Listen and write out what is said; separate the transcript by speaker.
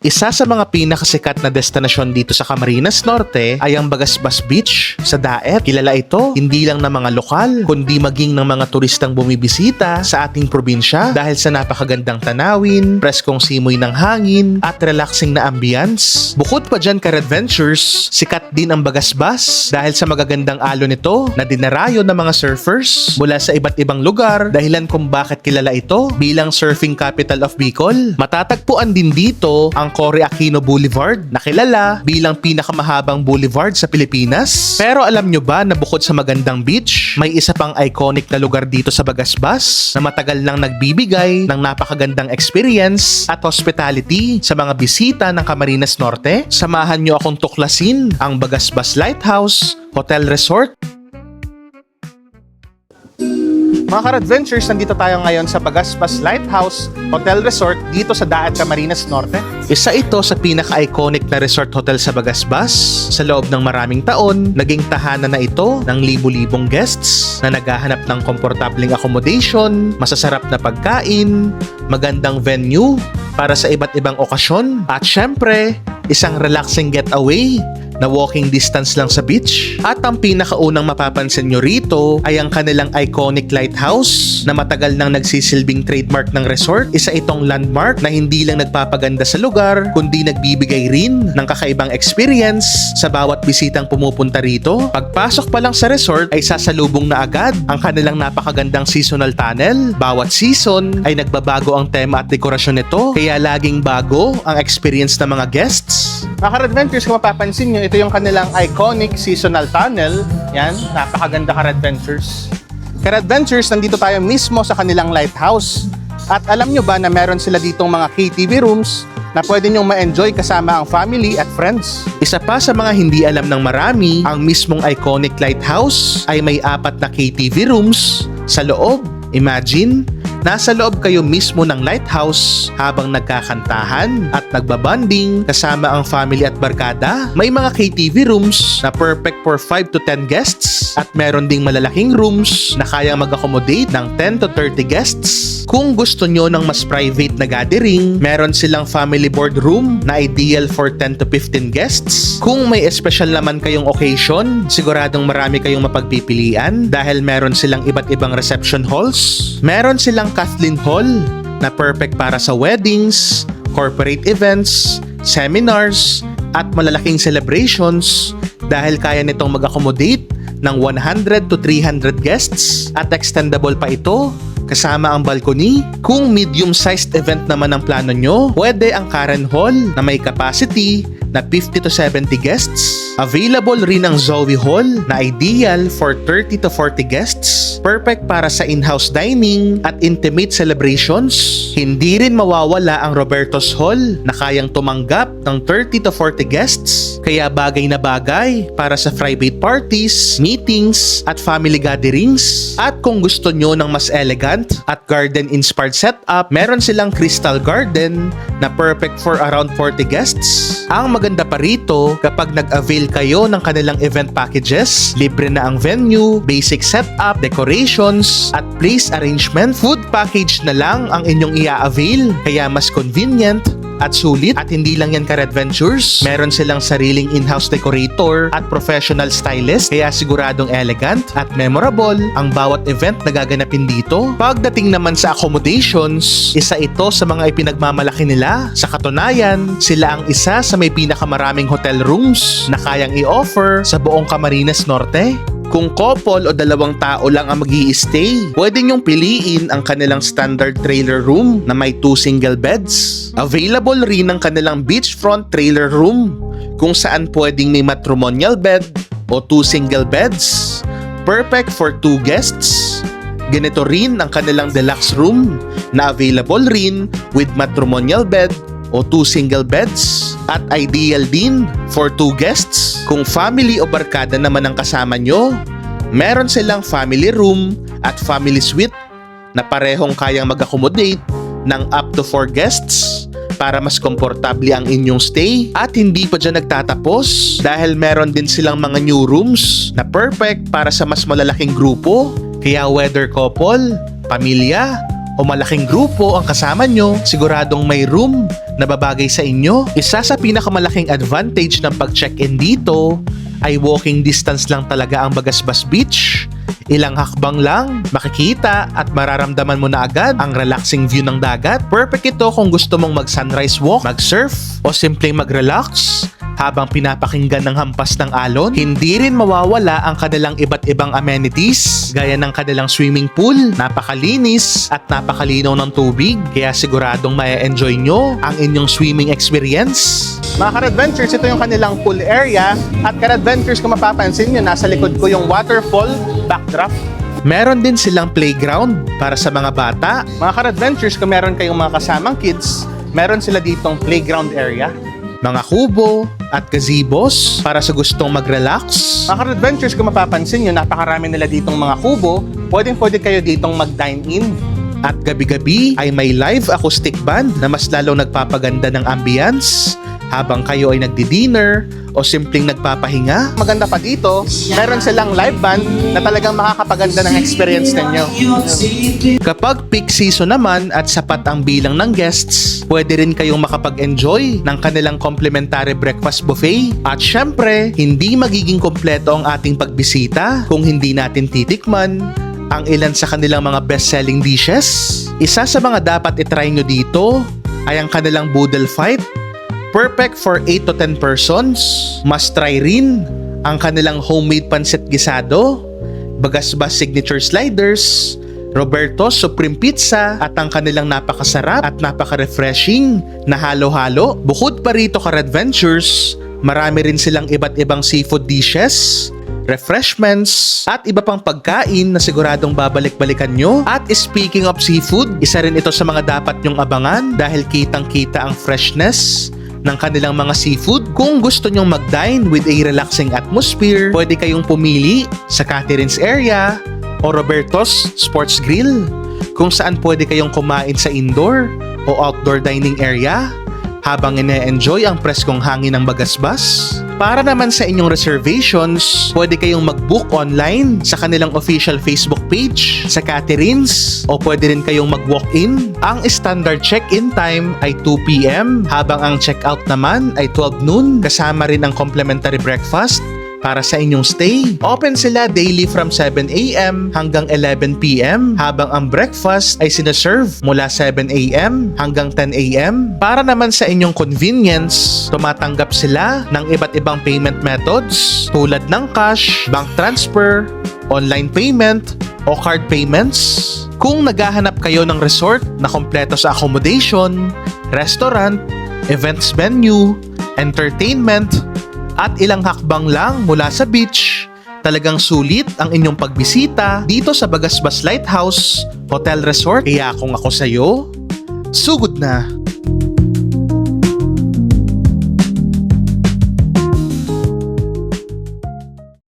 Speaker 1: Isa sa mga pinakasikat na destinasyon dito sa Camarines Norte ay ang Bagasbas Beach sa Daet. Kilala ito hindi lang ng mga lokal, kundi maging ng mga turistang bumibisita sa ating probinsya dahil sa napakagandang tanawin, preskong simoy ng hangin, at relaxing na ambience. Bukod pa dyan ka-adventures, sikat din ang Bagasbas dahil sa magagandang alon nito na dinarayo ng mga surfers mula sa iba't ibang lugar, dahilan kung bakit kilala ito bilang surfing capital of Bicol. Matatagpuan din dito ang Cory Aquino Boulevard na kilala bilang pinakamahabang boulevard sa Pilipinas. Pero alam nyo ba na bukod sa magandang beach, may isa pang iconic na lugar dito sa Bagasbas na matagal nang nagbibigay ng napakagandang experience at hospitality sa mga bisita ng Camarines Norte? Samahan nyo akong tuklasin ang Bagasbas Lighthouse Hotel Resort. Mga ka-adventures, nandito tayo ngayon sa Bagasbas Lighthouse Hotel Resort dito sa Daat, Camarines Norte. Isa ito sa pinaka-iconic na resort hotel sa Bagasbas. Sa loob ng maraming taon, naging tahanan na ito ng libu-libong guests na naghahanap ng komportabling accommodation, masasarap na pagkain, magandang venue para sa iba't ibang okasyon, at syempre, isang relaxing getaway na walking distance lang sa beach. At ang pinakaunang mapapansin nyo rito ay ang kanilang iconic lighthouse na matagal nang nagsisilbing trademark ng resort. Isa itong landmark na hindi lang nagpapaganda sa lugar, kundi nagbibigay rin ng kakaibang experience sa bawat bisitang pumupunta rito. Pagpasok pa lang sa resort ay sasalubong na agad ang kanilang napakagandang seasonal tunnel. Bawat season ay nagbabago ang tema at dekorasyon nito, kaya laging bago ang experience ng mga guests. Mga ka-adventures, kung mapapansin nyo, ito yung kanilang iconic seasonal tunnel. Yan, napakaganda ka-adventures. Ka-adventures, nandito tayo mismo sa kanilang lighthouse. At alam nyo ba na meron sila ditong mga KTV rooms na pwede nyong ma-enjoy kasama ang family at friends. Isa pa sa mga hindi alam ng marami, ang mismong iconic lighthouse ay may 4 na KTV rooms sa loob. Imagine, nasa loob kayo mismo ng lighthouse habang nagkakantahan at nagbabanding kasama ang family at barkada. May mga KTV rooms na perfect for 5 to 10 guests at meron ding malalaking rooms na kayang mag-accommodate ng 10 to 30 guests. Kung gusto nyo ng mas private na gathering, meron silang family boardroom na ideal for 10 to 15 guests. Kung may espesyal naman kayong occasion, siguradong marami kayong mapagpipilian dahil meron silang iba't ibang reception halls. Meron silang Kathleen Hall na perfect para sa weddings, corporate events, seminars, at malalaking celebrations dahil kaya nitong mag-accommodate ng 100 to 300 guests at extendable pa ito kasama ang balcony. Kung medium-sized event naman ang plano nyo, pwede ang Karen Hall na may capacity na 50 to 70 guests. Available rin ang Zoe Hall na ideal for 30 to 40 guests. Perfect para sa in-house dining at intimate celebrations. Hindi rin mawawala ang Roberto's Hall na kayang tumanggap ng 30 to 40 guests. Kaya bagay na bagay para sa private parties, meetings, at family gatherings. At kung gusto nyo ng mas elegant at garden-inspired setup, meron silang Crystal Garden na perfect for around 40 guests. Ang maganda pa rito, kapag nag-avail kayo ng kanilang event packages, libre na ang venue, basic setup, decorations, at place arrangement. Food package na lang ang inyong i-avail, kaya mas convenient at sulit. At hindi lang yan ka-adventures, meron silang sariling in-house decorator at professional stylist, kaya siguradong elegant at memorable ang bawat event na gaganapin dito. Pagdating naman sa accommodations, isa ito sa mga ipinagmamalaki nila. Sa katunayan, sila ang isa sa may pinakamaraming hotel rooms na kayang i-offer sa buong Camarines Norte. Kung couple o 2 tao lang ang mag-i-stay, pwede nyong piliin ang kanilang standard trailer room na may 2 single beds. Available rin ang kanilang beachfront trailer room kung saan pwedeng may matrimonial bed o 2 single beds. Perfect for 2 guests. Ganito rin ang kanilang deluxe room na available rin with matrimonial bed o 2 single beds at ideal din for 2 guests. Kung family o barkada naman ang kasama nyo, meron silang family room at family suite na parehong kayang mag-accommodate ng up to 4 guests para mas komportable ang inyong stay. At hindi pa dyan nagtatapos dahil meron din silang mga new rooms na perfect para sa mas malalaking grupo. Kaya whether couple, pamilya, o malaking grupo ang kasama nyo, siguradong may room na babagay sa inyo. Isa sa pinakamalaking advantage ng pag-check-in dito ay walking distance lang talaga ang Bagasbas Beach. Ilang hakbang lang, makikita at mararamdaman mo na agad ang relaxing view ng dagat. Perfect ito kung gusto mong mag-sunrise walk, mag-surf, o simpleng mag-relax habang pinapakinggan ng hampas ng alon. Hindi rin mawawala ang kanilang iba't ibang amenities gaya ng kanilang swimming pool, napakalinis at napakalinaw ng tubig, kaya siguradong ma-enjoy nyo ang inyong swimming experience. Mga Ka-Adventures, ito yung kanilang pool area at Ka-Adventures, kung mapapansin nyo, nasa likod ko yung waterfall backdrop. Meron din silang playground para sa mga bata. Mga Ka-Adventures, kung meron kayong mga kasamang kids, meron sila ditong playground area. Mga kubo at gazebos para sa gustong mag-relax. Mga Ka-Adventures, kung mapapansin nyo, napakarami nila ditong mga kubo. Pwede kayo ditong mag-dine-in. At gabi-gabi ay may live acoustic band na mas lalong nagpapaganda ng ambience habang kayo ay nagdi-dinner o simpleng nagpapahinga. Maganda pa dito, meron silang live band na talagang makakapaganda ng experience ninyo. Kapag peak season naman at sapat ang bilang ng guests, pwede rin kayong makapag-enjoy ng kanilang complimentary breakfast buffet. At syempre, hindi magiging kompleto ang ating pagbisita kung hindi natin titikman ang ilan sa kanilang mga best-selling dishes. Isa sa mga dapat itry nyo dito ay ang kanilang boodle fight. Perfect for 8 to 10 persons. Must try rin ang kanilang homemade pancit gisado, Bagasbas signature sliders, Roberto's Supreme Pizza at ang kanilang napakasarap at napaka-refreshing na halo-halo. Bukod pa rito, Ka-Adventures, marami rin silang iba't ibang seafood dishes, refreshments, at iba pang pagkain na siguradong babalik-balikan nyo. At speaking of seafood, isa rin ito sa mga dapat nyong abangan dahil kitang-kita ang freshness ng kanilang mga seafood. Kung gusto nyong mag-dine with a relaxing atmosphere, pwede kayong pumili sa Catherine's area o Roberto's Sports Grill, kung saan pwede kayong kumain sa indoor o outdoor dining area habang ine-enjoy ang preskong hangin ng Bagasbas. Para naman sa inyong reservations, pwede kayong mag-book online sa kanilang official Facebook page sa Catherine's o pwede rin kayong mag-walk-in. Ang standard check-in time ay 2 p.m. habang ang check-out naman ay 12 noon, kasama rin ang complimentary breakfast para sa inyong stay. Open sila daily from 7 a.m. hanggang 11 p.m. habang ang breakfast ay sinaserve mula 7 a.m. hanggang 10 a.m. Para naman sa inyong convenience, tumatanggap sila ng iba't ibang payment methods tulad ng cash, bank transfer, online payment, o card payments. Kung naghahanap kayo ng resort na kompleto sa accommodation, restaurant, events venue, entertainment, at ilang hakbang lang mula sa beach, talagang sulit ang inyong pagbisita dito sa Bagasbas Lighthouse Hotel Resort. Kaya kung ako sa'yo, sugod na!